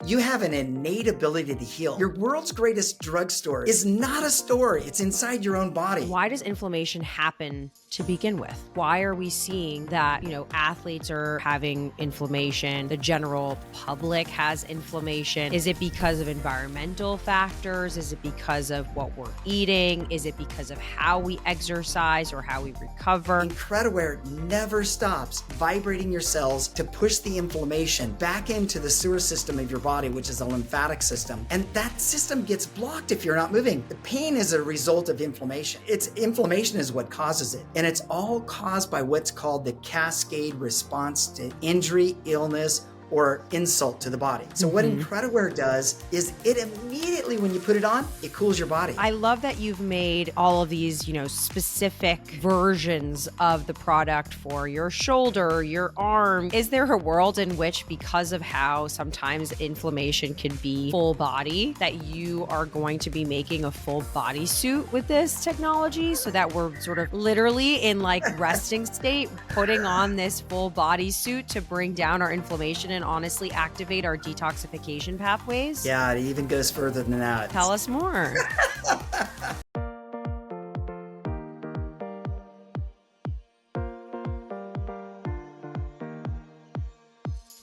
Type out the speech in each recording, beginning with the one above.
You have an innate ability to heal. Your world's greatest drugstore is not a store. It's inside your own body. Why does inflammation happen to begin with? Why are we seeing that, athletes are having inflammation? The general public has inflammation. Is it because of environmental factors? Is it because of what we're eating? Is it because of how we exercise or how we recover? Incrediwear never stops vibrating your cells to push the inflammation back into the sewer system of your body, which is a lymphatic system. And that system gets blocked if you're not moving. The pain is a result of inflammation. Inflammation is what causes it. And it's all caused by what's called the Cascade response to injury, illness, or insult to the body. So what Incrediwear does is it immediately, when you put it on, it cools your body. I love that you've made all of these, specific versions of the product for your shoulder, your arm. Is there a world in which, because of how sometimes inflammation can be full body, that you are going to be making a full body suit with this technology so that we're sort of literally in resting state, putting on this full body suit to bring down our inflammation and honestly activate our detoxification pathways? Yeah, it even goes further than that. Tell us more.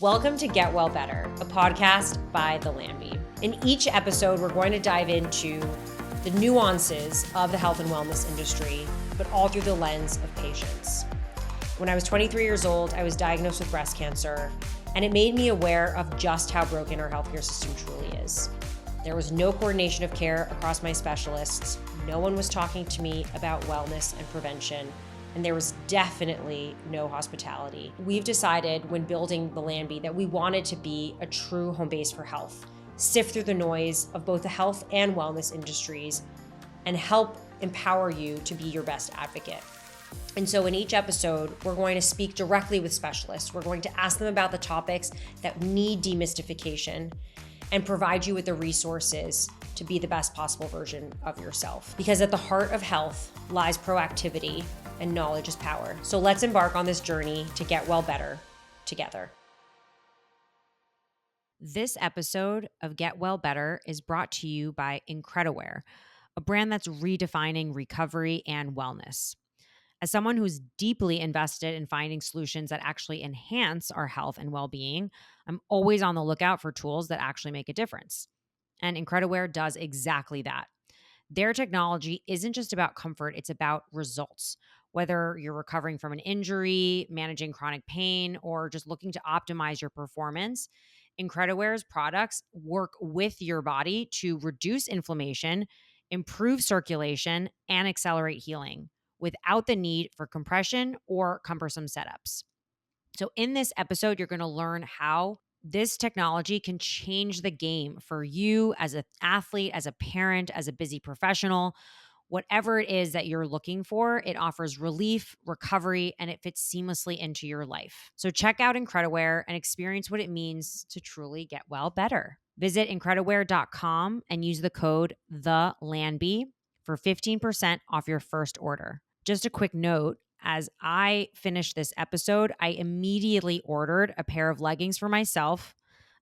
Welcome to Get Well Better, a podcast by The Lambie. In each episode, we're going to dive into the nuances of the health and wellness industry, but all through the lens of patients. When I was 23 years old, I was diagnosed with breast cancer, and it made me aware of just how broken our healthcare system truly is. There was no coordination of care across my specialists. No one was talking to me about wellness and prevention, and there was definitely no hospitality. We've decided when building the Lambie that we wanted to be a true home base for health, sift through the noise of both the health and wellness industries, and help empower you to be your best advocate. And so in each episode, we're going to speak directly with specialists. We're going to ask them about the topics that need demystification and provide you with the resources to be the best possible version of yourself. Because at the heart of health lies proactivity, and knowledge is power. So let's embark on this journey to get well better together. This episode of Get Well Better is brought to you by Incrediwear, a brand that's redefining recovery and wellness. As someone who's deeply invested in finding solutions that actually enhance our health and well-being, I'm always on the lookout for tools that actually make a difference. And Incrediwear does exactly that. Their technology isn't just about comfort, it's about results. Whether you're recovering from an injury, managing chronic pain, or just looking to optimize your performance, Incrediwear's products work with your body to reduce inflammation, improve circulation, and accelerate healing, without the need for compression or cumbersome setups. So in this episode, you're going to learn how this technology can change the game for you as an athlete, as a parent, as a busy professional. Whatever it is that you're looking for, it offers relief, recovery, and it fits seamlessly into your life. So check out Incrediwear and experience what it means to truly get well better. Visit Incrediwear.com and use the code THELANBIE for 15% off your first order. Just a quick note, as I finished this episode, I immediately ordered a pair of leggings for myself,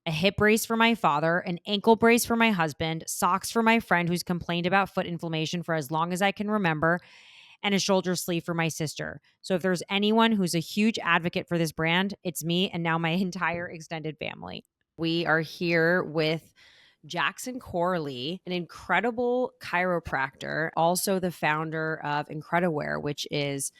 a hip brace for my father, an ankle brace for my husband, socks for my friend who's complained about foot inflammation for as long as I can remember, and a shoulder sleeve for my sister. So if there's anyone who's a huge advocate for this brand, it's me and now my entire extended family. We are here with Jackson Corley, an incredible chiropractor, also the founder of Incrediwear, which is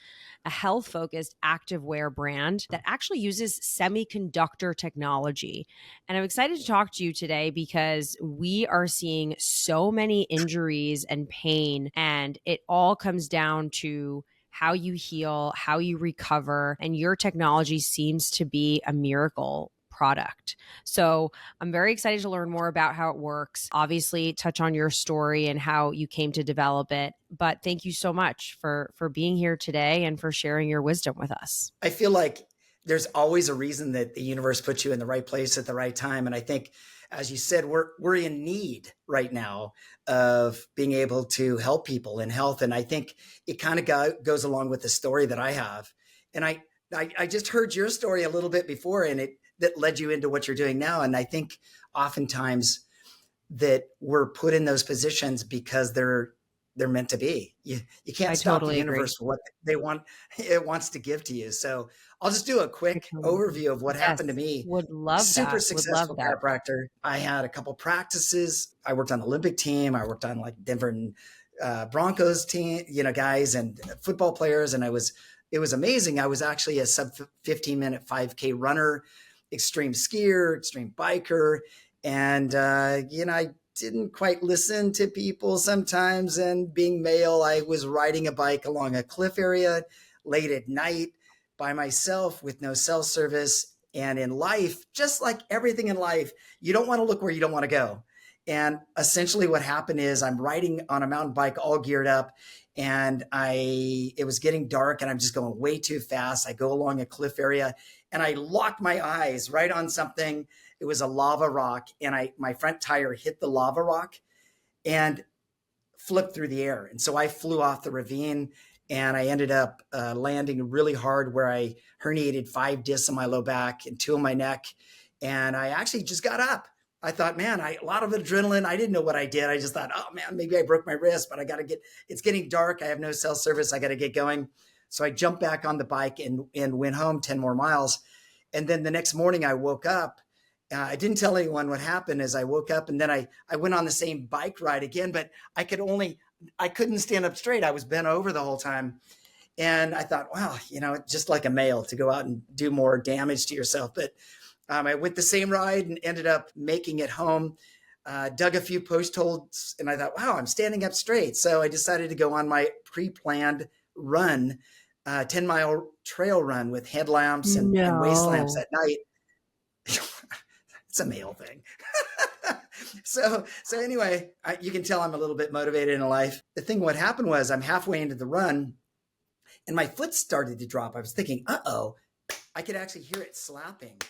a health-focused activewear brand that actually uses semiconductor technology. And I'm excited to talk to you today because we are seeing so many injuries and pain, and it all comes down to how you heal, how you recover, and your technology seems to be a miracle product. So I'm very excited to learn more about how it works. Obviously, touch on your story and how you came to develop it. But thank you so much for being here today and for sharing your wisdom with us. I feel like there's always a reason that the universe puts you in the right place at the right time. And I think, as you said, we're in need right now of being able to help people in health. And I think it kind of goes along with the story that I have. And I just heard your story a little bit before, and that led you into what you're doing now. And I think oftentimes that we're put in those positions because they're meant to be. You can't I stop the totally agree. universe for what they want it wants to give to you. So I'll just do a I quick totally agree. overview of what Yes. happened to me. Would love Super that. Would love successful that. chiropractor. I had a couple practices. I worked on the Olympic team. I worked on like Denver and Broncos team, guys and football players. And it was amazing. I was actually a sub 15-minute 5K runner, extreme skier, extreme biker. And, I didn't quite listen to people sometimes. And being male, I was riding a bike along a cliff area late at night by myself with no cell service. And in life, just like everything in life, you don't want to look where you don't want to go. And essentially what happened is I'm riding on a mountain bike all geared up, and it was getting dark and I'm just going way too fast. I go along a cliff area and I locked my eyes right on something. It was a lava rock, and my front tire hit the lava rock and flipped through the air. And so I flew off the ravine, and I ended up landing really hard where I herniated 5 discs in my low back and 2 in my neck. And I actually just got up. I thought, man, a lot of adrenaline. I didn't know what I did. I just thought, oh man, maybe I broke my wrist, but it's getting dark. I have no cell service. I got to get going. So I jumped back on the bike and went home 10 more miles. And then the next morning I woke up. I didn't tell anyone what happened as I woke up, and then I went on the same bike ride again, but I couldn't stand up straight. I was bent over the whole time. And I thought, wow, just like a male to go out and do more damage to yourself. But I went the same ride and ended up making it home, dug a few post holes, and I thought, wow, I'm standing up straight. So I decided to go on my pre-planned run, 10-mile trail run with headlamps and waist lamps No. at night. It's a male thing. so anyway, you can tell I'm a little bit motivated in life. The thing, what happened was I'm halfway into the run and my foot started to drop. I was thinking, uh-oh, I could actually hear it slapping,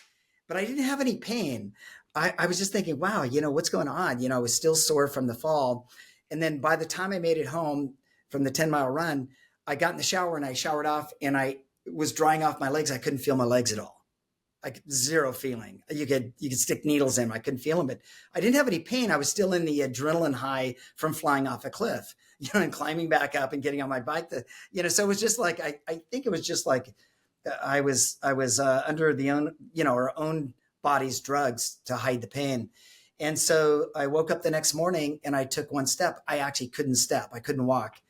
but I didn't have any pain. I was just thinking, wow, what's going on? I was still sore from the fall. And then by the time I made it home from the 10-mile run, I got in the shower and I showered off and I was drying off my legs. I couldn't feel my legs at all. Like zero feeling. You could stick needles in them. I couldn't feel them, but I didn't have any pain. I was still in the adrenaline high from flying off a cliff, and climbing back up and getting on my bike. So it was just like, I think it was just like I was under our own body's drugs to hide the pain. And so I woke up the next morning and I took one step. I actually couldn't step. I couldn't walk.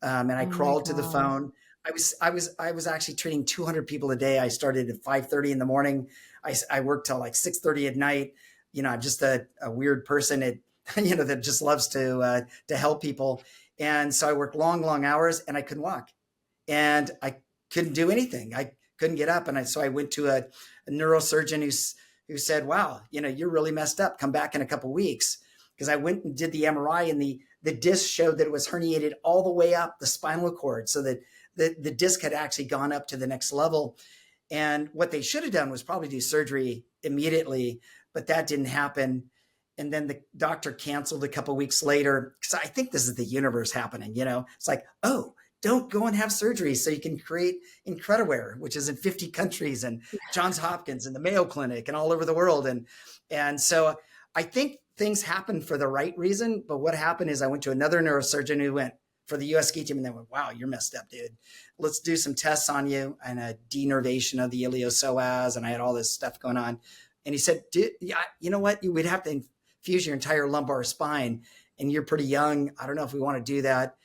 And I Oh my crawled to the God. phone. I was actually treating 200 people a day. I started at 5:30 in the morning. I worked till like 6:30 at night. I'm just a weird person that just loves to help people. And so I worked long, long hours and I couldn't walk and I couldn't do anything. I couldn't get up. And so I went to a neurosurgeon who said, wow, you're really messed up. Come back in a couple of weeks. Because I went and did the MRI and the disc showed that it was herniated all the way up the spinal cord, so that the disc had actually gone up to the next level. And what they should have done was probably do surgery immediately, but that didn't happen. And then the doctor canceled a couple of weeks later, because I think this is the universe happening. It's like, oh, don't go and have surgery so you can create Incrediwear, which is in 50 countries, and Johns Hopkins and the Mayo Clinic and all over the world. And so I think things happen for the right reason. But what happened is I went to another neurosurgeon who went for the US ski team, and they went, wow, you're messed up, dude. Let's do some tests on you, and a denervation of the iliopsoas. And I had all this stuff going on. And he said, yeah, you know what? We'd have to infuse your entire lumbar spine, and you're pretty young. I don't know if we want to do that.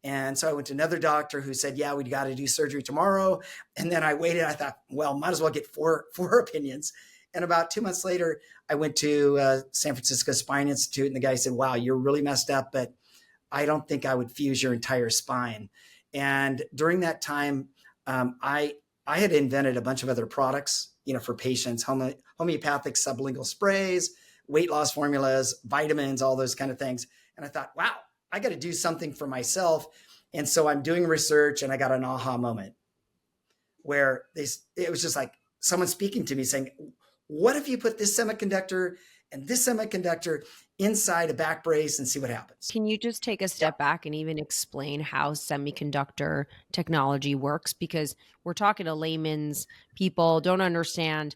And so I went to another doctor who said, yeah, we got to do surgery tomorrow. And then I waited. I thought, well, might as well get four opinions. And about 2 months later, I went to San Francisco Spine Institute, and the guy said, wow, you're really messed up, but I don't think I would fuse your entire spine. And during that time, I had invented a bunch of other products, for patients, homeopathic sublingual sprays, weight loss formulas, vitamins, all those kind of things. And I thought, wow, I got to do something for myself. And so I'm doing research, and I got an aha moment where it was just like someone speaking to me saying, what if you put this semiconductor and this semiconductor inside a back brace and see what happens? Can you just take a Yeah. step back and even explain how semiconductor technology works? Because we're talking to layman's people, don't understand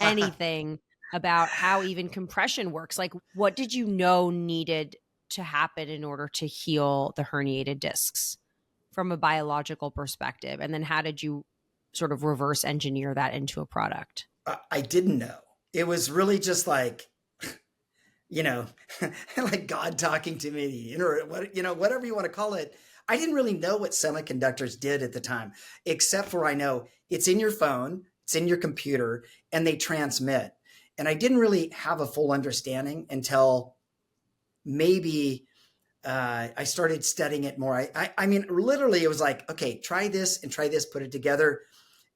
anything. about how even compression works. Like, what did you know needed to happen in order to heal the herniated discs from a biological perspective? And then how did you sort of reverse engineer that into a product? I didn't know. It was really just like, you know, like God talking to me, or what, whatever you want to call it. I didn't really know what semiconductors did at the time, except for I know it's in your phone, it's in your computer, and they transmit. And I didn't really have a full understanding until maybe I started studying it more. I mean, literally, it was like, okay, try this and try this, put it together.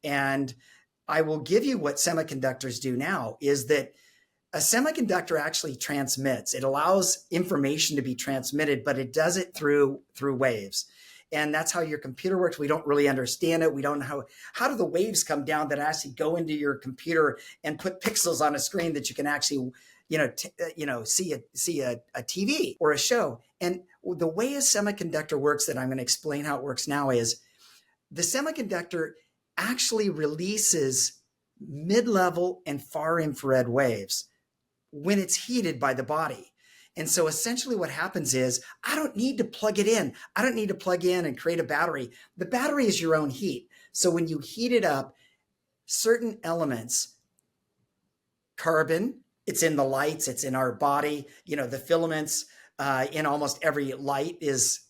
And I will give you what semiconductors do now is that a semiconductor actually transmits. It allows information to be transmitted, but it does it through waves. And that's how your computer works. We don't really understand it. We don't know how do the waves come down that actually go into your computer and put pixels on a screen that you can actually, see a TV or a show. And the way a semiconductor works that I'm going to explain how it works now is the semiconductor actually releases mid-level and far infrared waves when it's heated by the body. And so essentially what happens is I don't need to plug it in. I don't need to plug in and create a battery. The battery is your own heat. So when you heat it up, certain elements, carbon, it's in the lights, it's in our body, the filaments in almost every light is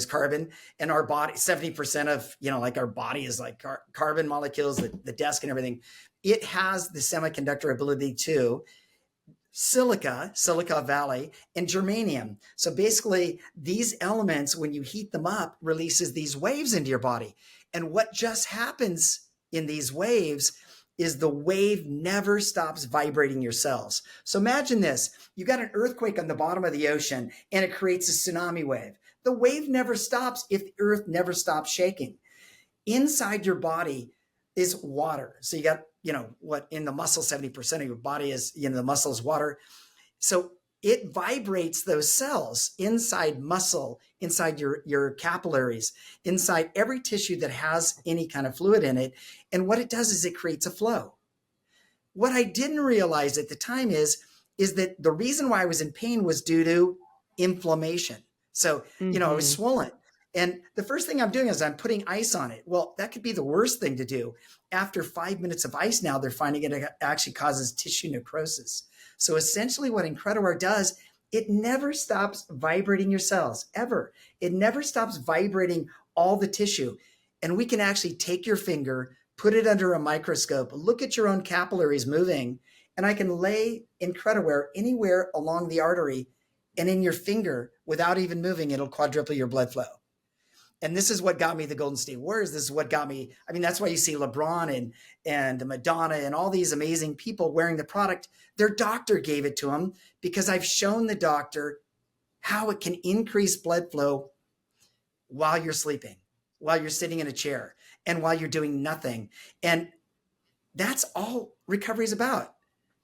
carbon. And our body, 70% of, like our body is like carbon molecules, the desk and everything. It has the semiconductor ability to Silicon Valley, and germanium. So basically these elements, when you heat them up, releases these waves into your body. And what just happens in these waves is the wave never stops vibrating your cells. So imagine this, you got an earthquake on the bottom of the ocean and it creates a tsunami wave. The wave never stops if the earth never stops shaking. Inside your body is water. So you got, what in the muscle, 70% of your body is, the muscle is water. So it vibrates those cells inside muscle, inside your capillaries, inside every tissue that has any kind of fluid in it. And what it does is it creates a flow. What I didn't realize at the time is that the reason why I was in pain was due to inflammation. So, I was swollen. And the first thing I'm doing is I'm putting ice on it. Well, that could be the worst thing to do. After 5 minutes of ice now, they're finding it actually causes tissue necrosis. So essentially what Incrediwear does, it never stops vibrating your cells, ever. It never stops vibrating all the tissue. And we can actually take your finger, put it under a microscope, look at your own capillaries moving, and I can lay Incrediwear anywhere along the artery and in your finger without even moving, it'll quadruple your blood flow. And this is what got me the Golden State Warriors. This is what got me. I mean, that's why you see LeBron and Madonna and all these amazing people wearing the product. Their doctor gave it to them because I've shown the doctor how it can increase blood flow while you're sleeping, while you're sitting in a chair, and while you're doing nothing. And that's all recovery is about,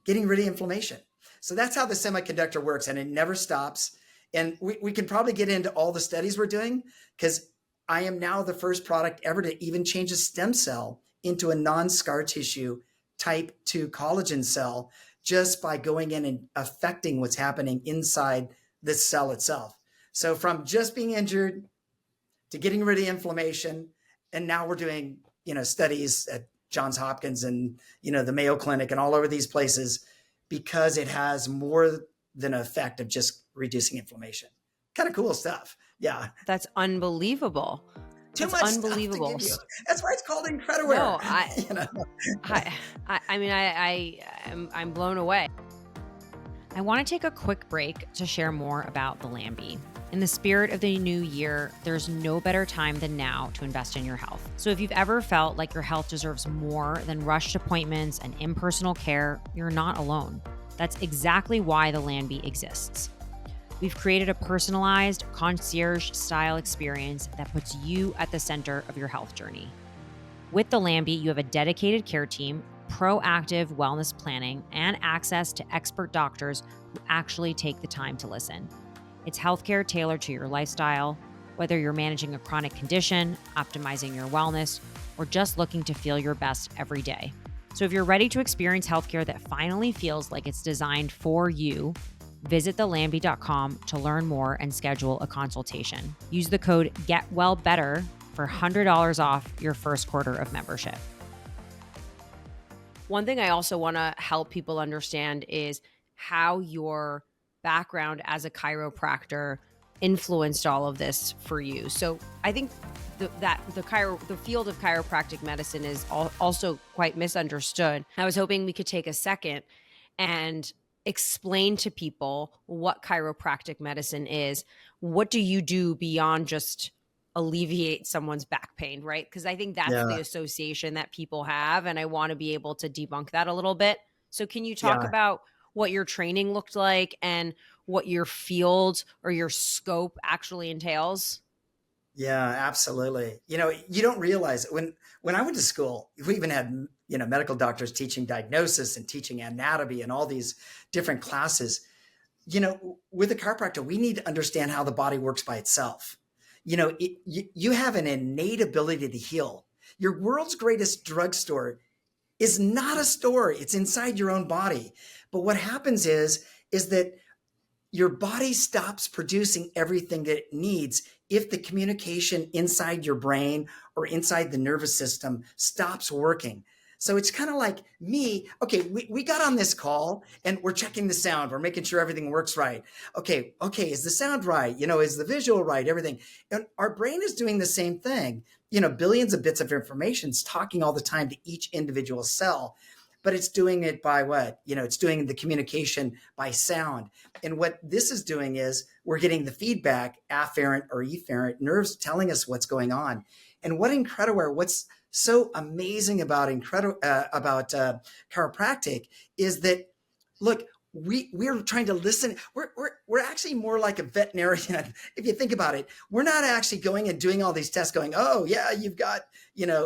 getting rid of inflammation. So that's how the semiconductor works, and it never stops. And we can probably get into all the studies we're doing because I am now the first product ever to even change a stem cell into a non-scar tissue type 2 collagen cell just by going in and affecting what's happening inside the cell itself. So from just being injured to getting rid of inflammation, and now we're doing, studies at Johns Hopkins and, the Mayo Clinic and all over these places because it has more than an effect of just reducing inflammation. Kind of cool stuff. Yeah. That's unbelievable. Too That's much unbelievable. Stuff to give you. That's why it's called Incrediwear. No, I'm blown away. I want to take a quick break to share more about the Lambie. In the spirit of the new year, there's no better time than now to invest in your health. So if you've ever felt like your health deserves more than rushed appointments and impersonal care, you're not alone. That's exactly why the Lambie exists. We've created a personalized concierge-style experience that puts you at the center of your health journey. With the Lambie, you have a dedicated care team, proactive wellness planning, and access to expert doctors who actually take the time to listen. It's healthcare tailored to your lifestyle, whether you're managing a chronic condition, optimizing your wellness, or just looking to feel your best every day. So if you're ready to experience healthcare that finally feels like it's designed for you, visit thelambie.com to learn more and schedule a consultation. Use the code GETWellBetter for $100 off your first quarter of membership. One thing I also want to help people understand is how your background as a chiropractor influenced all of this for you. So I think the field of chiropractic medicine is also quite misunderstood. I was hoping we could take a second and explain to people what chiropractic medicine is. What do you do beyond just alleviate someone's back pain, right? Because I think that's the Yeah. association that people have, and I want to be able to debunk that a little bit. So can you talk Yeah. about what your training looked like and what your field or your scope actually entails? Yeah, absolutely. You don't realize it. When I went to school, we even had, medical doctors teaching diagnosis and teaching anatomy and all these different classes. With a chiropractor, we need to understand how the body works by itself. You have an innate ability to heal. Your world's greatest drugstore is not a store. It's inside your own body. But what happens is that your body stops producing everything that it needs if the communication inside your brain or inside the nervous system stops working. So it's kind of like me. Okay, we got on this call and we're checking the sound. We're making sure everything works right. Okay, is the sound right? Is the visual right? Everything. And our brain is doing the same thing. Billions of bits of information is talking all the time to each individual cell, but it's doing it by what? It's doing the communication by sound. And what this is doing is we're getting the feedback, afferent or efferent nerves telling us what's going on. And what's so amazing about chiropractic is that, look, we're trying to listen. We're actually more like a veterinarian. If you think about it, we're not actually going and doing all these tests going, oh yeah, you've got,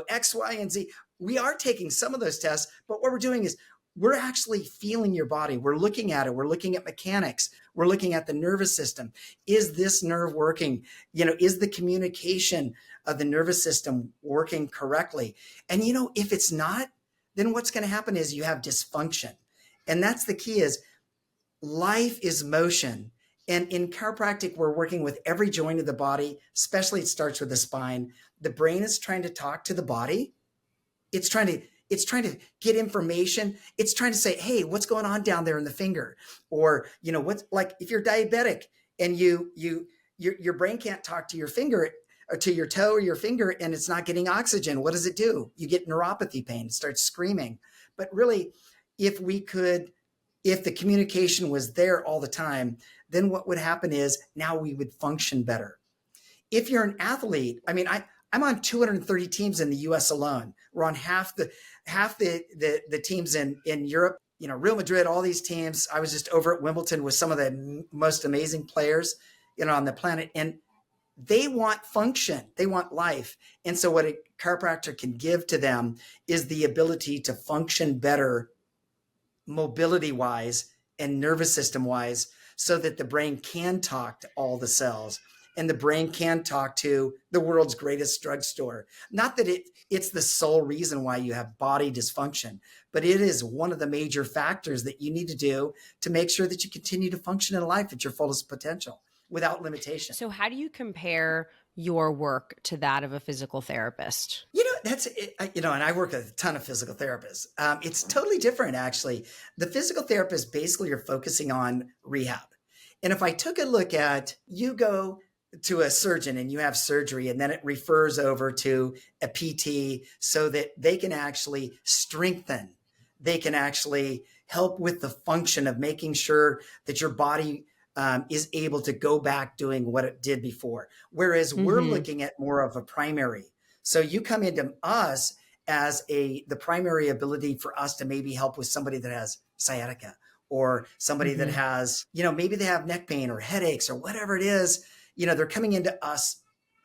X, Y, and Z. We are taking some of those tests, but what we're doing is we're actually feeling your body. We're looking at it. We're looking at mechanics. We're looking at the nervous system. Is this nerve working? Is the communication of the nervous system working correctly? And if it's not, then what's going to happen is you have dysfunction. And that's the key is life is motion. And in chiropractic, we're working with every joint of the body, especially it starts with the spine. The brain is trying to talk to the body. It's trying to get information. It's trying to say, hey, what's going on down there in the finger? Or, what's like if you're diabetic and your brain can't talk to your finger or to your toe or your finger and it's not getting oxygen. What does it do? You get neuropathy pain, it starts screaming. But really, if the communication was there all the time, then what would happen is now we would function better. If you're an athlete, I'm on 230 teams in the US alone. We're on half the teams in Europe, Real Madrid, all these teams. I was just over at Wimbledon with some of the most amazing players, on the planet. And they want function. They want life. And so what a chiropractor can give to them is the ability to function better mobility wise and nervous system wise so that the brain can talk to all the cells and the brain can talk to the world's greatest drugstore. Not that it's the sole reason why you have body dysfunction, but it is one of the major factors that you need to do to make sure that you continue to function in life at your fullest potential without limitation. So how do you compare your work to that of a physical therapist? That's it, and I work with a ton of physical therapists. It's totally different, actually. The physical therapist basically are focusing on rehab. And if I took a look at, you go to a surgeon and you have surgery and then it refers over to a PT so that they can actually strengthen, they can actually help with the function of making sure that your body is able to go back doing what it did before. Whereas we're looking at more of a primary. So you come into us as the primary ability for us to maybe help with somebody that has sciatica or somebody that has, maybe they have neck pain or headaches or whatever it is, they're coming into us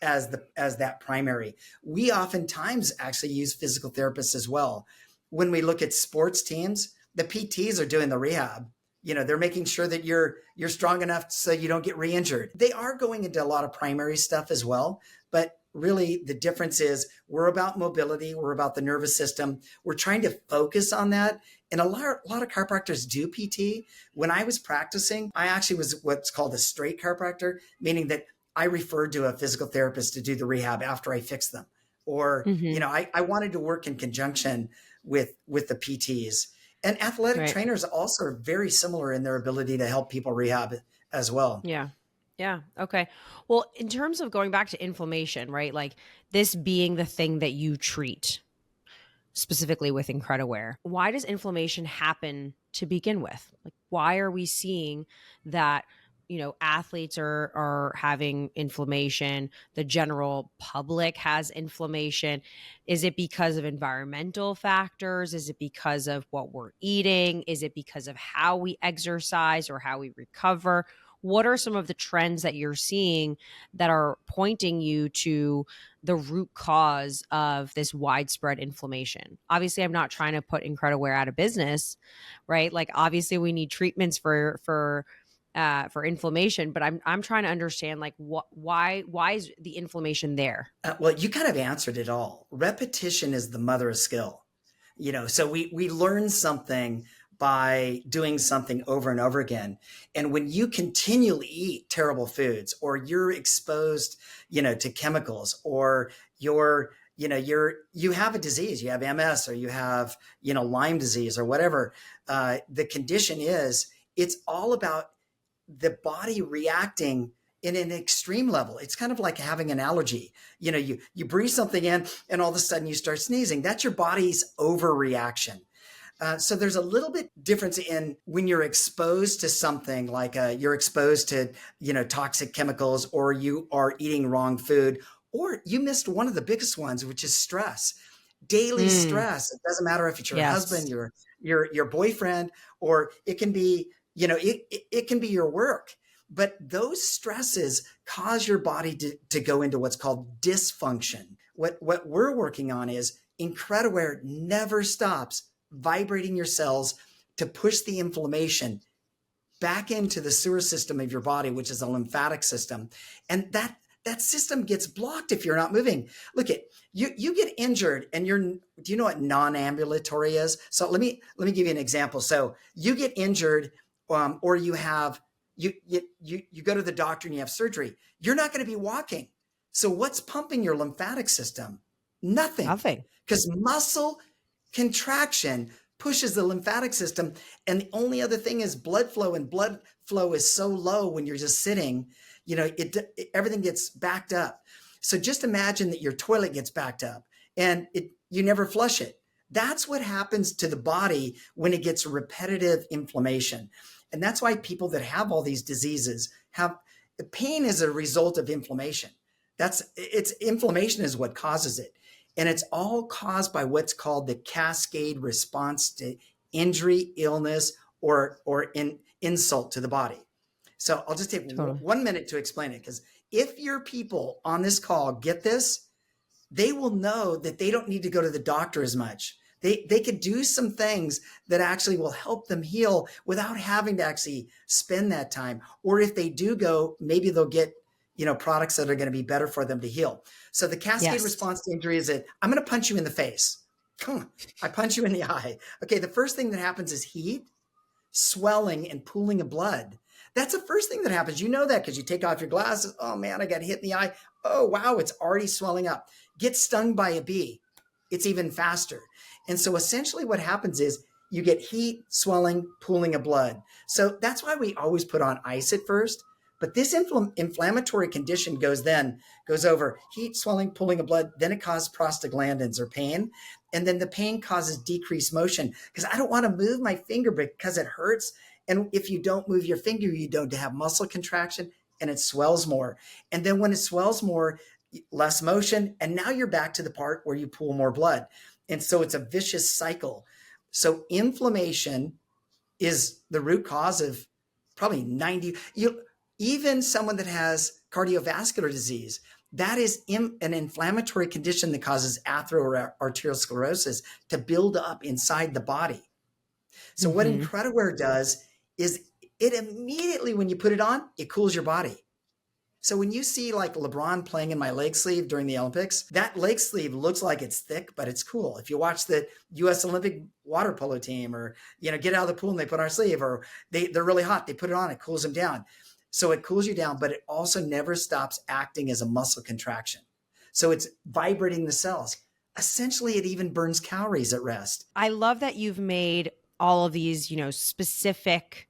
as that primary. We oftentimes actually use physical therapists as well. When we look at sports teams, the PTs are doing the rehab. They're making sure that you're strong enough so you don't get re-injured. They are going into a lot of primary stuff as well, but really the difference is we're about mobility, we're about the nervous system. We're trying to focus on that. And a lot of chiropractors do PT. When I was practicing, I actually was what's called a straight chiropractor, meaning that I referred to a physical therapist to do the rehab after I fixed them. Or, Mm-hmm. I wanted to work in conjunction with the PTs. And athletic Right. trainers also are very similar in their ability to help people rehab as well. Yeah. Yeah. Okay. Well, in terms of going back to inflammation, right? Like this being the thing that you treat specifically with Incrediwear, why does inflammation happen to begin with? Like, why are we seeing that, athletes are having inflammation, the general public has inflammation? Is it because of environmental factors? Is it because of what we're eating? Is it because of how we exercise or how we recover? What are some of the trends that you're seeing that are pointing you to the root cause of this widespread inflammation? Obviously, I'm not trying to put Incrediwear out of business, right? Like, obviously, we need treatments for inflammation, but I'm trying to understand, like, why is the inflammation there? Well, you kind of answered it all. Repetition is the mother of skill. So we learn something by doing something over and over again. And when you continually eat terrible foods, or you're exposed, to chemicals, or you have a disease, you have MS, or you have, Lyme disease or whatever, the condition is, it's all about the body reacting in an extreme level. It's kind of like having an allergy. You breathe something in and all of a sudden you start sneezing. That's your body's overreaction. So there's a little bit difference in when you're exposed to something like you're exposed to, toxic chemicals, or you are eating wrong food, or you missed one of the biggest ones, which is stress. Daily Mm, stress. It doesn't matter if it's your husband, yes. your boyfriend, or it can be, it can be your work. But those stresses cause your body to go into what's called dysfunction. What we're working on is Incrediwear never stops vibrating your cells to push the inflammation back into the sewer system of your body, which is a lymphatic system. And that system gets blocked if you're not moving. Look at you get injured and do you know what non-ambulatory is? So let me give you an example. So you get injured, or you go to the doctor and you have surgery. You're not going to be walking. So what's pumping your lymphatic system? Nothing. Nothing. Because muscle contraction pushes the lymphatic system. And the only other thing is blood flow, and blood flow is so low when you're just sitting, everything gets backed up. So just imagine that your toilet gets backed up and you never flush it. That's what happens to the body when it gets repetitive inflammation. And that's why people that have all these diseases have the pain as a result of inflammation. Inflammation is what causes it. And it's all caused by what's called the cascade response to injury, illness, or insult to the body. So I'll just take Totally. 1 minute to explain it, because if your people on this call get this, they will know that they don't need to go to the doctor as much. They could do some things that actually will help them heal without having to actually spend that time. Or if they do go, maybe they'll get, products that are going to be better for them to heal. So the cascade Yes. response to injury is that I'm going to punch you in the face. I punch you in the eye. Okay, the first thing that happens is heat, swelling, and pooling of blood. That's the first thing that happens. You know that because you take off your glasses. Oh man, I got hit in the eye. Oh wow, it's already swelling up. Get stung by a bee. It's even faster. And so essentially what happens is you get heat, swelling, pooling of blood. So that's why we always put on ice at first. But this inflammatory condition goes over heat, swelling, pooling of blood. Then it causes prostaglandins or pain. And then the pain causes decreased motion, because I don't want to move my finger because it hurts. And if you don't move your finger, you don't have muscle contraction and it swells more. And then when it swells more, less motion. And now you're back to the part where you pool more blood. And so it's a vicious cycle. So inflammation is the root cause of probably 90, even someone that has cardiovascular disease, that is an inflammatory condition that causes atherosclerosis to build up inside the body. So what Mm-hmm. Incrediwear does, is it immediately, when you put it on, it cools your body. So when you see like LeBron playing in my leg sleeve during the Olympics, that leg sleeve looks like it's thick, but it's cool. If you watch the U.S. Olympic water polo team, or get out of the pool and they put on our sleeve, or they're really hot, they put it on, it cools them down. So it cools you down, but it also never stops acting as a muscle contraction. So it's vibrating the cells. Essentially, it even burns calories at rest. I love that you've made all of these, specific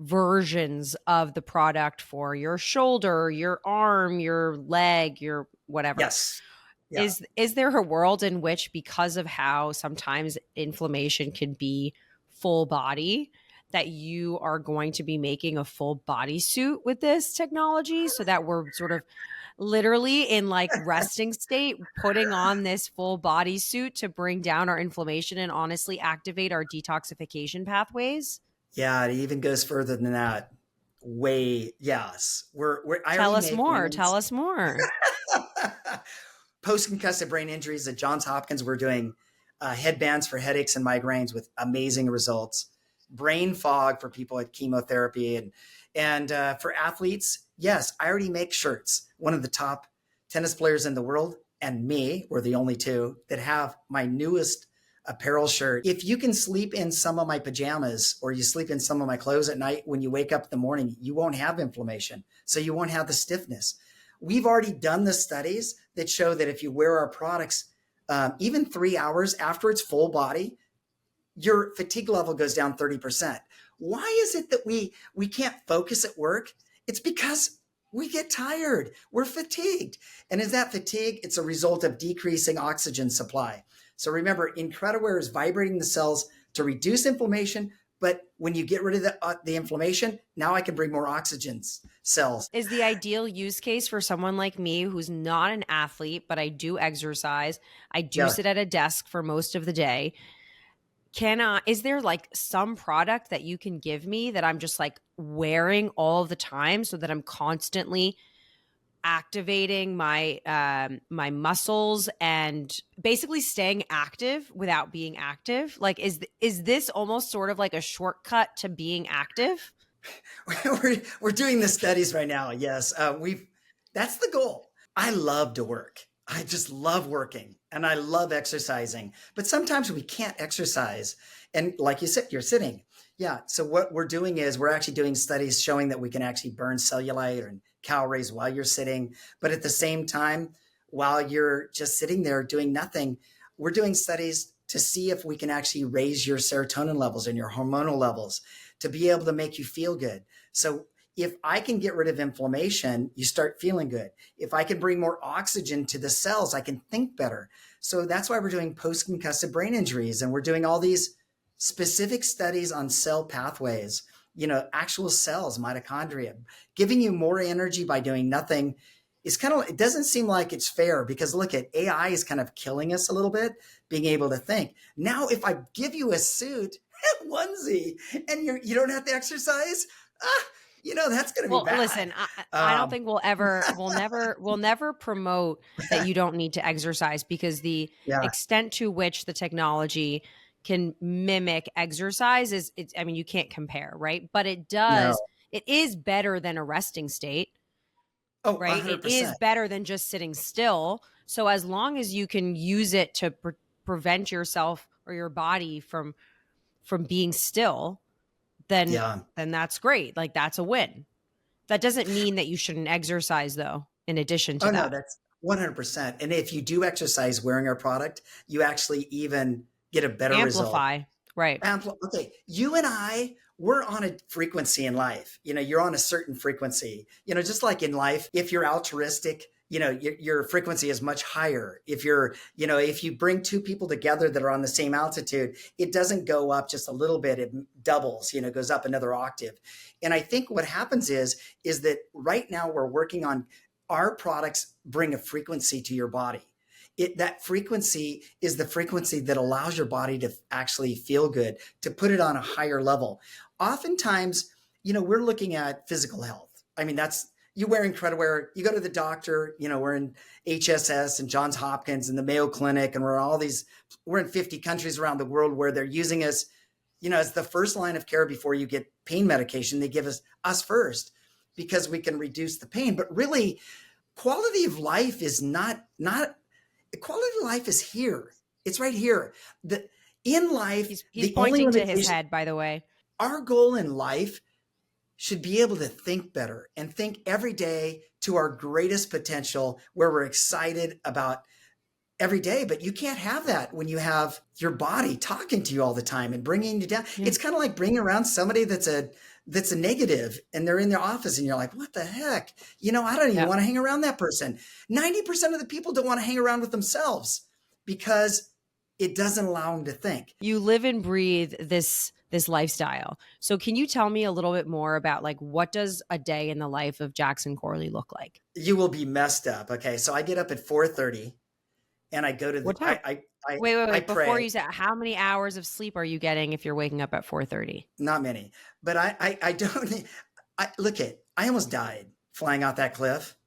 versions of the product for your shoulder, your arm, your leg, your whatever. Yes. Yeah. Is there a world in which, because of how sometimes inflammation can be full body, that you are going to be making a full body suit with this technology, so that we're sort of literally in like resting state, putting on this full body suit to bring down our inflammation and honestly activate our detoxification pathways? Yeah, it even goes further than that. Way, yes. I Tell already us make more. Tell women's us more. post-concussive brain injuries at Johns Hopkins. We're doing headbands for headaches and migraines with amazing results. Brain fog for people at chemotherapy, and for athletes. Yes, I already make shirts. One of the top tennis players in the world and me, we're the only two that have my newest apparel shirt. If you can sleep in some of my pajamas, or you sleep in some of my clothes at night, when you wake up in the morning, you won't have inflammation. So you won't have the stiffness. We've already done the studies that show that if you wear our products, even 3 hours after it's full body, your fatigue level goes down 30%. Why is it that we can't focus at work? It's because we get tired. We're fatigued. And is that fatigue? It's a result of decreasing oxygen supply. So remember, Incrediwear is vibrating the cells to reduce inflammation. But when you get rid of the inflammation, now I can bring more oxygen cells. Is the ideal use case for someone like me who's not an athlete, but I do exercise, I do sit at a desk for most of the day. Is there like some product that you can give me that I'm just like wearing all the time, so that I'm constantly activating my my muscles and basically staying active without being active? Like, is this almost sort of like a shortcut to being active? We're doing the studies right now. Yes, that's the goal. I love to work. I just love working, and I love exercising. But sometimes we can't exercise, and like you said, you're sitting. Yeah. So what we're doing is we're actually doing studies showing that we can actually burn cellulite and calories while you're sitting, but at the same time, while you're just sitting there doing nothing, we're doing studies to see if we can actually raise your serotonin levels and your hormonal levels to be able to make you feel good. So if I can get rid of inflammation, you start feeling good. If I can bring more oxygen to the cells, I can think better. So that's why we're doing post-concussive brain injuries, and we're doing all these specific studies on cell pathways, actual cells, mitochondria. Giving you more energy by doing nothing is it doesn't seem like it's fair, because look at AI is kind of killing us a little bit, being able to think. Now, if I give you a suit, onesie, and you don't have to exercise, that's going to be bad. Listen, I don't think we'll never promote that you don't need to exercise, because the extent to which the technology can mimic exercise you can't compare, right? But it does, it is better than a resting state. Oh, right. 100%. It is better than just sitting still. So as long as you can use it to prevent yourself or your body from being still, then that's great. Like, that's a win. That doesn't mean that you shouldn't exercise, though, in addition to that. No, that's 100%. And if you do exercise wearing our product, you actually even get a better Amplify. result. Right. Okay. You and I, we're on a frequency in life. You're on a certain frequency, just like in life, if you're altruistic, your frequency is much higher. If if you bring two people together that are on the same altitude, it doesn't go up just a little bit. It doubles, goes up another octave. And I think what happens is that right now we're working on our products bring a frequency to your body. That frequency is the frequency that allows your body to actually feel good, to put it on a higher level. Oftentimes, we're looking at physical health. I mean, you wear Incrediwear, you go to the doctor, we're in HSS and Johns Hopkins and the Mayo Clinic, and we're in 50 countries around the world where they're using us It's the first line of care before you get pain medication. They give us first because we can reduce the pain. But really, quality of life is not quality of life is here. It's right here. In life, He's the only pointing to his limitation, head, by the way. our goal in life should be able to think better and think every day to our greatest potential, where we're excited about every day. But you can't have that when you have your body talking to you all the time and bringing you down. Yeah. It's kind of like bringing around somebody that's a negative, and they're in their office and you're like, what the heck? I don't even want to hang around that person. 90% of the people don't want to hang around with themselves because it doesn't allow them to think. You live and breathe this lifestyle. So can you tell me a little bit more about, like, what does a day in the life of Jackson Corley look like? You will be messed up. Okay. So I get up at 4:30 and I go to What time? Wait. I Before pray. you say, how many hours of sleep are you getting if you're waking up at 4:30? Not many, but I don't, I almost died flying off that cliff.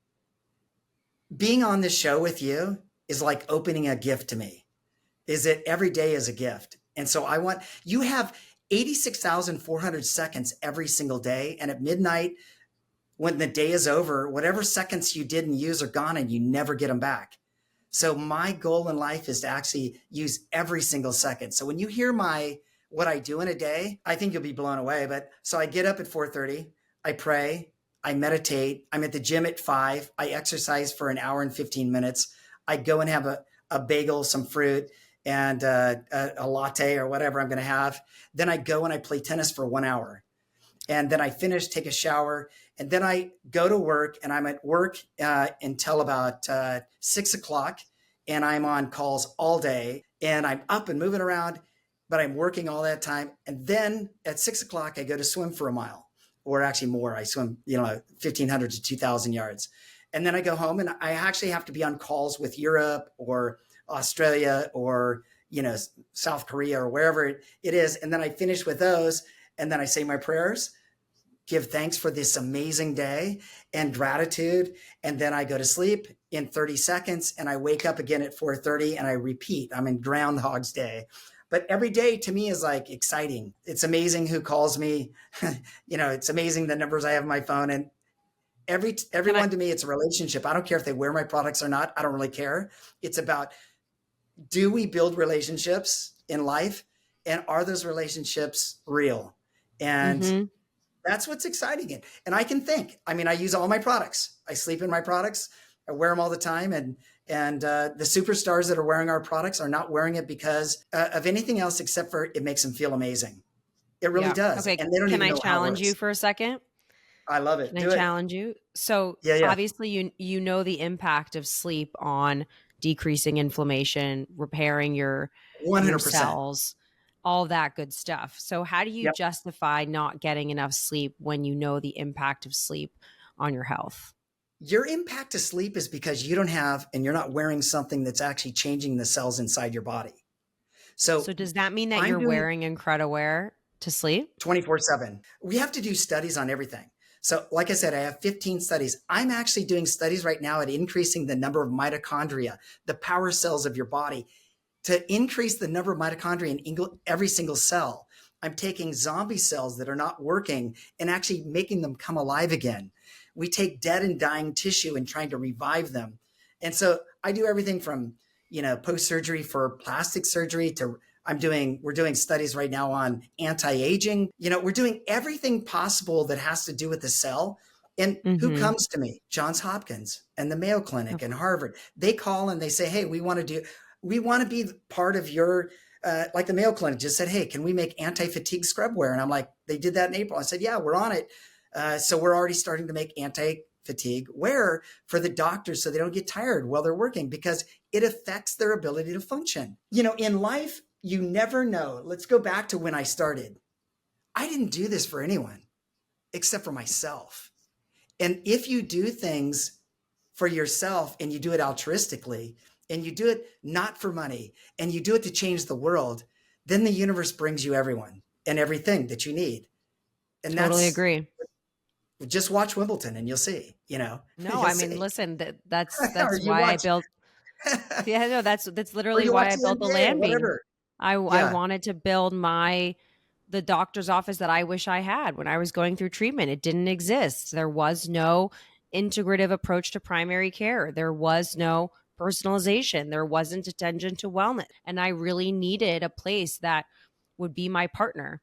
Being on this show with you is like opening a gift to me. Is that every day is a gift. And so you have 86,400 seconds every single day. And at midnight, when the day is over, whatever seconds you didn't use are gone and you never get them back. So my goal in life is to actually use every single second. So when you hear what I do in a day, I think you'll be blown away. But so I get up at 4:30, I pray, I meditate. I'm at the gym at 5. I exercise for an hour and 15 minutes. I go and have a bagel, some fruit, and a latte or whatever I'm going to have. Then I go and I play tennis for 1 hour. And then I finish, take a shower, and then I go to work, and I'm at work until about 6 o'clock, and I'm on calls all day, and I'm up and moving around, but I'm working all that time. And then at 6 o'clock, I go to swim for a mile, or actually more. I swim, 1,500 to 2,000 yards. And then I go home, and I actually have to be on calls with Europe or Australia or, South Korea or wherever it is. And then I finish with those. And then I say my prayers, give thanks for this amazing day and gratitude. And then I go to sleep in 30 seconds and I wake up again at 4:30 and I repeat. I'm in Groundhog's Day. But every day to me is like exciting. It's amazing who calls me. It's amazing the numbers I have on my phone. And everyone to me, it's a relationship. I don't care if they wear my products or not. I don't really care. It's about, do we build relationships in life? And are those relationships real? And that's what's exciting. And I can think. I use all my products. I sleep in my products. I wear them all the time. And the superstars that are wearing our products are not wearing it because of anything else except for it makes them feel amazing. It really does. Okay. And they don't Can even I know challenge you for a second? I love it. Can I challenge you? So obviously you know the impact of sleep on decreasing inflammation, repairing your 100%. cells, all that good stuff. So how do you justify not getting enough sleep when you know the impact of sleep on your health? Your impact to sleep is because you don't have, and you're not wearing something that's actually changing the cells inside your body. So does that mean that you're wearing Incrediwear to sleep? 24/7. We have to do studies on everything. So like I said, I have 15 studies. I'm actually doing studies right now at increasing the number of mitochondria, the power cells of your body, to increase the number of mitochondria in every single cell. I'm taking zombie cells that are not working and actually making them come alive again. We take dead and dying tissue and trying to revive them. And so I do everything from, post-surgery for plastic surgery to we're doing studies right now on anti-aging. We're doing everything possible that has to do with the cell. And who comes to me? Johns Hopkins and the Mayo Clinic and Harvard. They call and they say, hey, we want to be part of your, like the Mayo Clinic just said, hey, can we make anti-fatigue scrub wear? And I'm like, they did that in April. I said, yeah, we're on it. So we're already starting to make anti-fatigue wear for the doctors so they don't get tired while they're working because it affects their ability to function. In life, you never know. Let's go back to when I started. I didn't do this for anyone except for myself. And if you do things for yourself and you do it altruistically and you do it not for money and you do it to change the world, then the universe brings you everyone and everything that you need. And totally agree. Just watch Wimbledon and you'll see, No, listen, that's why I built. That's literally why I built the land bean. I wanted to build my the doctor's office that I wish I had when I was going through treatment. It didn't exist. There was no integrative approach to primary care. There was no personalization. There wasn't attention to wellness. And I really needed a place that would be my partner.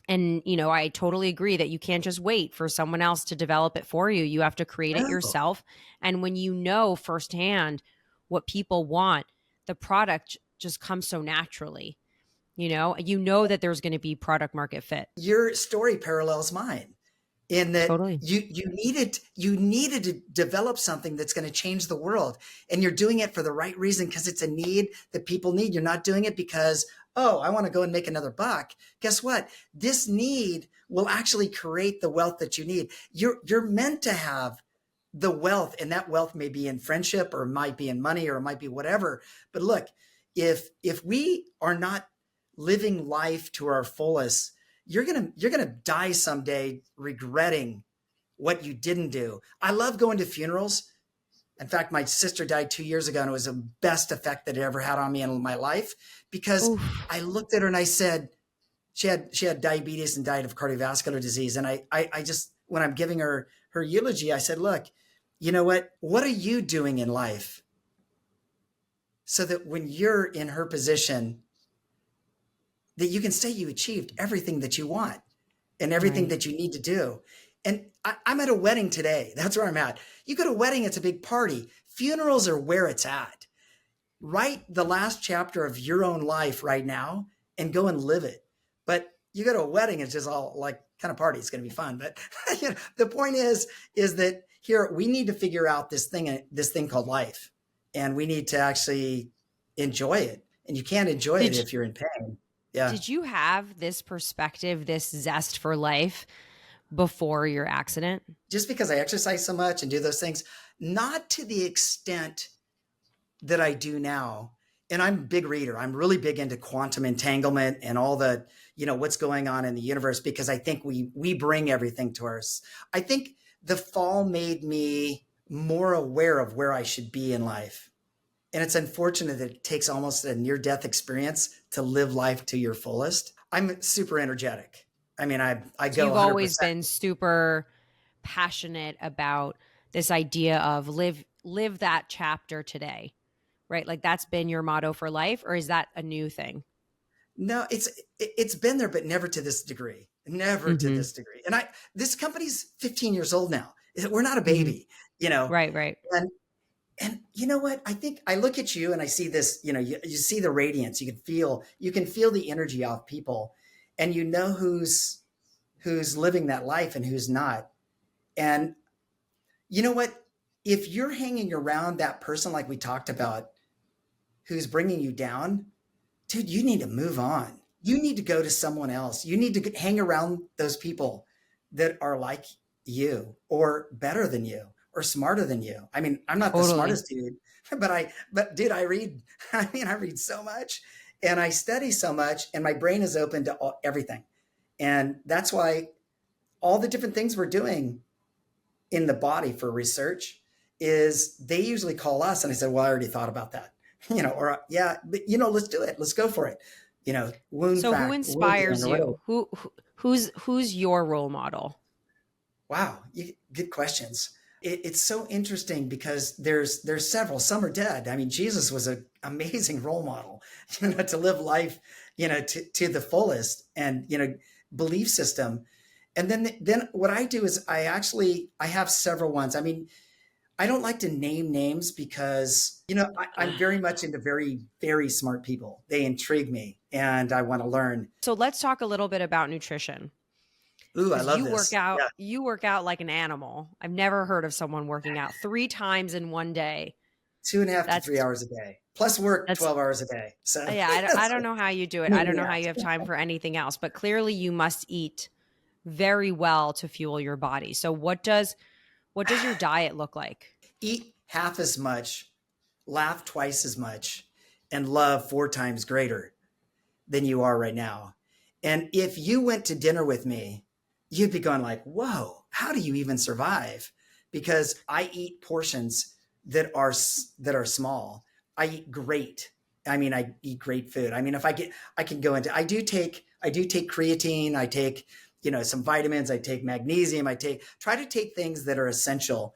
And, I totally agree that you can't just wait for someone else to develop it for you. You have to create it No. yourself. And when you know firsthand what people want, the product just comes so naturally. That there's going to be product market fit. Your story parallels mine in that Totally. you needed to develop something that's going to change the world, and you're doing it for the right reason because it's a need that people need. You're not doing it because, oh, I want to go and make another buck. Guess what? This need will actually create the wealth that you need. You're meant to have the wealth, and that wealth may be in friendship, or it might be in money, or it might be whatever. But look, if we are not living life to our fullest, you're gonna die someday regretting what you didn't do. I love going to funerals. In fact, my sister died 2 years ago, and it was the best effect that it ever had on me in my life, because Oof. I looked at her and I said, she had diabetes and died of cardiovascular disease. And I just, when I'm giving her eulogy, I said, look, you know what are you doing in life so that when you're in her position, that you can say you achieved everything that you want and everything Right. that you need to do. And I'm at a wedding today. That's where I'm at. You go to a wedding, it's a big party. Funerals are where it's at. Write the last chapter of your own life right now and go and live it. But you go to a wedding, it's just all like kind of party. It's going to be fun. But the point is that here we need to figure out this thing called life, and we need to actually enjoy it. And you can't enjoy it if you're in pain. Yeah. Did you have this perspective, this zest for life before your accident? Just because I exercise so much and do those things, not to the extent that I do now. And I'm a big reader. I'm really big into quantum entanglement and all the, what's going on in the universe, because I think we bring everything to us. I think the fall made me more aware of where I should be in life. And it's unfortunate that it takes almost a near-death experience to live life to your fullest. I'm super energetic. I mean, I So go you've 100%. always been super passionate about this idea of live that chapter today, right? Like that's been your motto for life, or is that a new thing? No, it's been there, but never to this degree. Never to Mm-hmm. this degree. And this company's 15 years old now. We're not a Mm-hmm. baby, Right. And you know what? I think I look at you and I see this, you see the radiance. You can feel the energy off people, and you know who's living that life and who's not. And you know what? If you're hanging around that person, like we talked about, who's bringing you down, dude, you need to move on. You need to go to someone else. You need to hang around those people that are like you, or better than you, or smarter than you. I mean, I'm not the Totally. smartest dude, but dude, I read, I read so much and I study so much, and my brain is open to everything. And that's why all the different things we're doing in the body for research is they usually call us. And I said, well, I already thought about that, or yeah, but let's do it. Let's go for it. Wound So who wound healing, inspires or whatever. you? Who's your role model? Wow. Good questions. It's so interesting because there's several, some are dead. I mean, Jesus was an amazing role model, to live life, to the fullest, and, belief system. And then what I do is I have several ones. I mean, I don't like to name names because, I'm very much into very, very smart people. They intrigue me and I want to learn. So let's talk a little bit about nutrition. Ooh, I Because love this. Yeah. you work out like an animal. I've never heard of someone working out 3 times in one day. 2.5 to That's 3 hours a day, plus work that's 12 hours a day. So yeah. I don't know how you do it. I don't know yeah. how you have time for anything else. But clearly, you must eat very well to fuel your body. So what does your diet look like? Eat half as much, laugh twice as much, and love 4 times greater than you are right now. And if you went to dinner with me, you'd be going like, whoa, how do you even survive? Because I eat portions that are small. I eat great. I mean, I eat great food. I mean, I can go into, I do take I do take creatine. I take, some vitamins. I take magnesium. Try to take things that are essential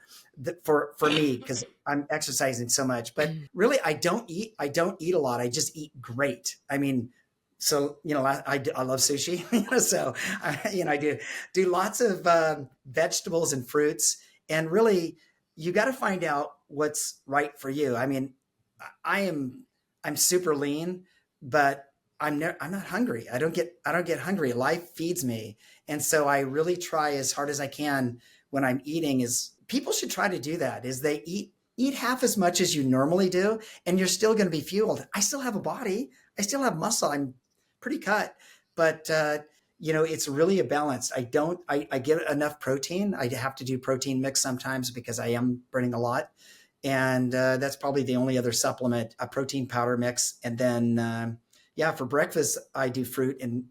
for me, because I'm exercising so much. But really, I don't eat a lot. I just eat great. I mean, so, I love sushi, so I do lots of vegetables and fruits, and really, you got to find out what's right for you. I mean, I'm super lean, but I'm not hungry. I don't get hungry. Life feeds me. And so I really try as hard as I can when I'm eating. Is people should try to do that, is they eat half as much as you normally do, and you're still going to be fueled. I still have a body. I still have muscle. I'm pretty cut, but it's really a balance. I get enough protein. I have to do protein mix sometimes because I am burning a lot. And that's probably the only other supplement, a protein powder mix. And then, for breakfast, I do fruit, and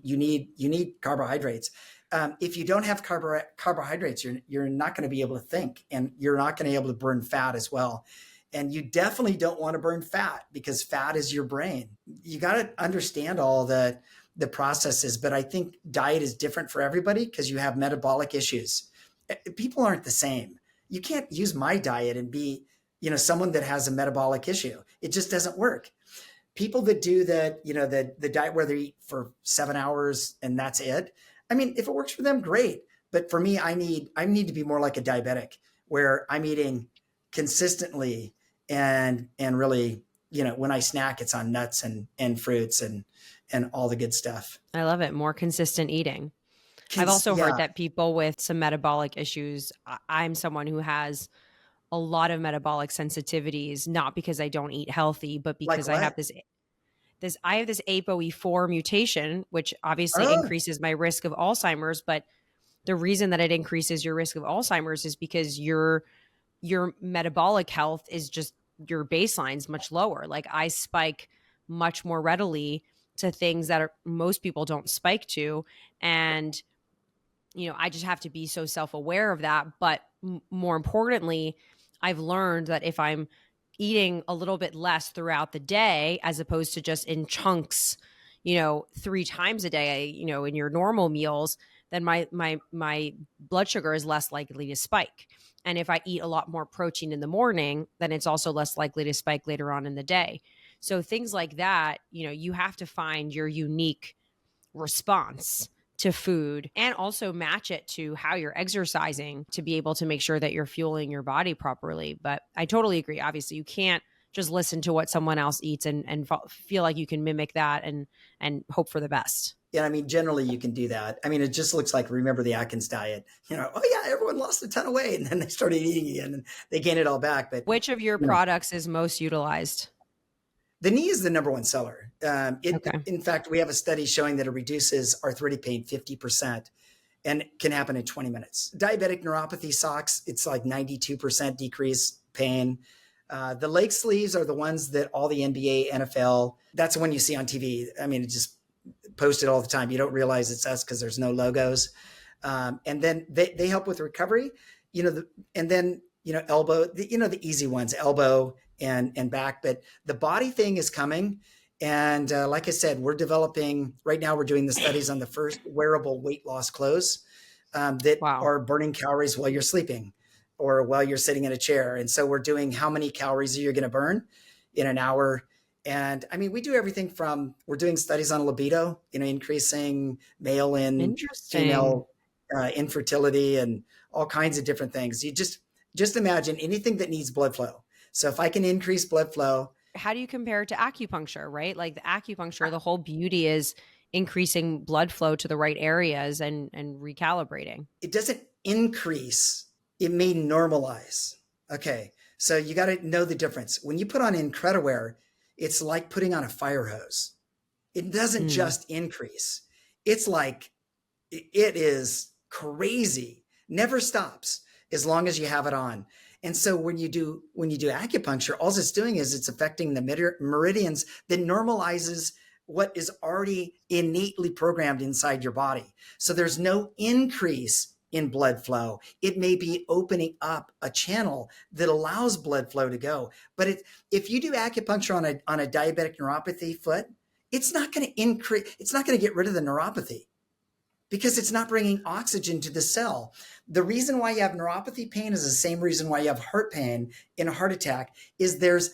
you need carbohydrates. If you don't have carbohydrates, you're not going to be able to think, and you're not going to be able to burn fat as well. And you definitely don't want to burn fat, because fat is your brain. You got to understand all the processes, but I think diet is different for everybody because you have metabolic issues. People aren't the same. You can't use my diet and be, someone that has a metabolic issue. It just doesn't work. People that do the diet where they eat for 7 hours and that's it. I mean, if it works for them, great. But for me, I need to be more like a diabetic, where I'm eating consistently, and really, when I snack, it's on nuts and fruits and all the good stuff. I love it. More consistent eating. I've also heard that people with some metabolic issues, I'm someone who has a lot of metabolic sensitivities, not because I don't eat healthy, but because I have this ApoE4 mutation, which obviously increases my risk of Alzheimer's. But the reason that it increases your risk of Alzheimer's is because your metabolic health is just, your baseline's much lower. Like, I spike much more readily to things that most people don't spike to. And I just have to be so self-aware of that. But more importantly, I've learned that if I'm eating a little bit less throughout the day, as opposed to just in chunks, 3 times a day, in your normal meals, then my blood sugar is less likely to spike. And if I eat a lot more protein in the morning, then it's also less likely to spike later on in the day. So things like that, you have to find your unique response to food, and also match it to how you're exercising to be able to make sure that you're fueling your body properly. But I totally agree. Obviously, you can't just listen to what someone else eats and feel like you can mimic that and hope for the best. Yeah, I mean, generally you can do that. I mean, it just looks like, remember the Atkins diet, everyone lost a ton of weight, and then they started eating again and they gained it all back. But which of your products is most utilized? The knee is the number one seller. Okay. In fact, we have a study showing that it reduces arthritic pain 50% and can happen in 20 minutes. Diabetic neuropathy socks, it's like 92% decrease pain. The leg sleeves are the ones that all the NBA, NFL, that's the one you see on TV. I mean, it just posted all the time. You don't realize it's us because there's no logos. And then they help with recovery, elbow, the easy ones, elbow and back. But the body thing is coming. And like I said, we're developing, right now we're doing the studies on the first wearable weight loss clothes that are burning calories while you're sleeping or while you're sitting in a chair. And so we're doing how many calories are you going to burn in an hour. And I mean, we do everything from, we're doing studies on libido, increasing male and female infertility and all kinds of different things. You just imagine anything that needs blood flow. So if I can increase blood flow. How do you compare it to acupuncture, right? Like the acupuncture, the whole beauty is increasing blood flow to the right areas and recalibrating. It doesn't increase. It may normalize. Okay. So you got to know the difference. When you put on Incrediwear, it's like putting on a fire hose. It doesn't just increase. It's like, it is crazy. Never stops as long as you have it on. And so when you do acupuncture, all it's doing is it's affecting the meridians that normalizes what is already innately programmed inside your body. So there's no increase in blood flow. It may be opening up a channel that allows blood flow to go. But if you do acupuncture on a diabetic neuropathy foot, it's not going to increase, it's not going to get rid of the neuropathy because it's not bringing oxygen to the cell. The reason why you have neuropathy pain is the same reason why you have heart pain in a heart attack is there's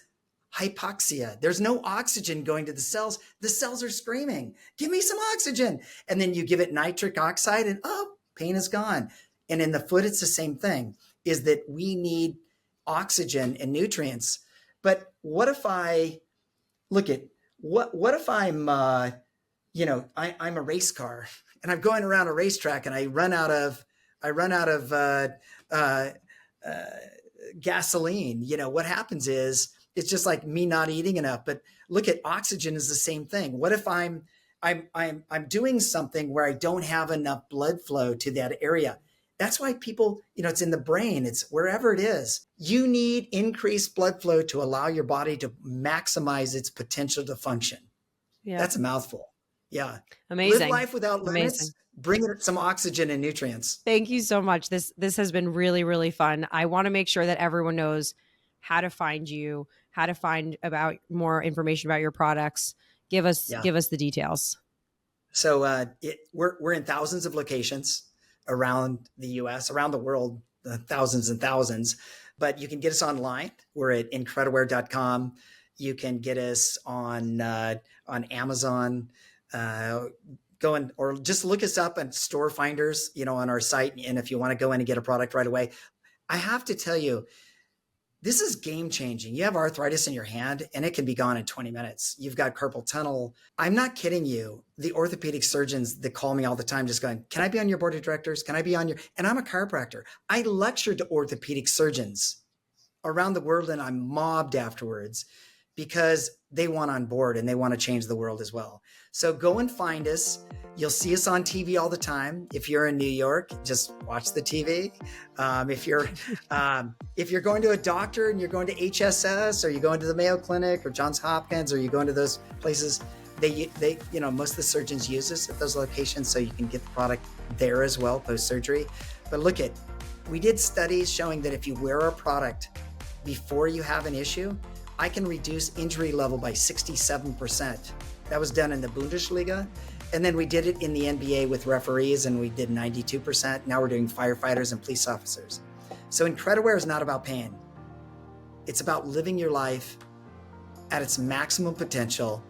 hypoxia. There's no oxygen going to the cells. The cells are screaming, give me some oxygen. And then you give it nitric oxide and pain is gone. And in the foot, it's the same thing, is that we need oxygen and nutrients. But what if I look at what if I'm, I'm a race car and I'm going around a racetrack and I run out of gasoline. What happens is it's just like me not eating enough. But look at oxygen is the same thing. What if I'm doing something where I don't have enough blood flow to that area? That's why people, it's in the brain, it's wherever it is. You need increased blood flow to allow your body to maximize its potential to function. Yeah. That's a mouthful. Yeah. Amazing. Live life without limits. Bring it some oxygen and nutrients. Thank you so much. This has been really, really fun. I want to make sure that everyone knows how to find you, how to find about more information about your products. Give us the details. So we're in thousands of locations around the US, around the world, thousands and thousands. But you can get us online. We're at incrediwear.com. You can get us on Amazon. Or just look us up at store finders, on our site. And if you want to go in and get a product right away, I have to tell you, this is game changing. You have arthritis in your hand and it can be gone in 20 minutes. You've got carpal tunnel. I'm not kidding you. The orthopedic surgeons that call me all the time just going, can I be on your board of directors? Can I be on your, and I'm a chiropractor. I lecture to orthopedic surgeons around the world and I'm mobbed afterwards because they want on board and they want to change the world as well. So go and find us. You'll see us on TV all the time. If you're in New York, just watch the TV. If you're going to a doctor and you're going to HSS or you're going to the Mayo Clinic or Johns Hopkins or you're going to those places, they most of the surgeons use us at those locations so you can get the product there as well post-surgery. But we did studies showing that if you wear a product before you have an issue, I can reduce injury level by 67%. That was done in the Bundesliga. And then we did it in the NBA with referees and we did 92%. Now we're doing firefighters and police officers. So Incrediwear is not about pain. It's about living your life at its maximum potential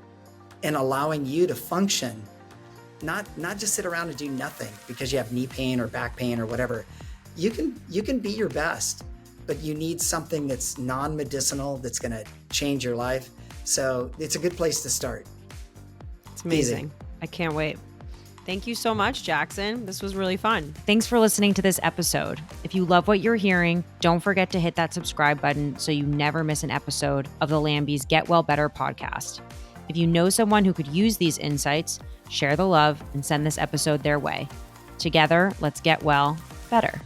and allowing you to function, not just sit around and do nothing because you have knee pain or back pain or whatever. You can be your best, but you need something that's non-medicinal that's going to change your life. So it's a good place to start. It's amazing. Easy. I can't wait. Thank you so much, Jackson. This was really fun. Thanks for listening to this episode. If you love what you're hearing, don't forget to hit that subscribe button so you never miss an episode of the Lambie's Get Well Better podcast. If you know someone who could use these insights, share the love and send this episode their way. Together, let's get well better.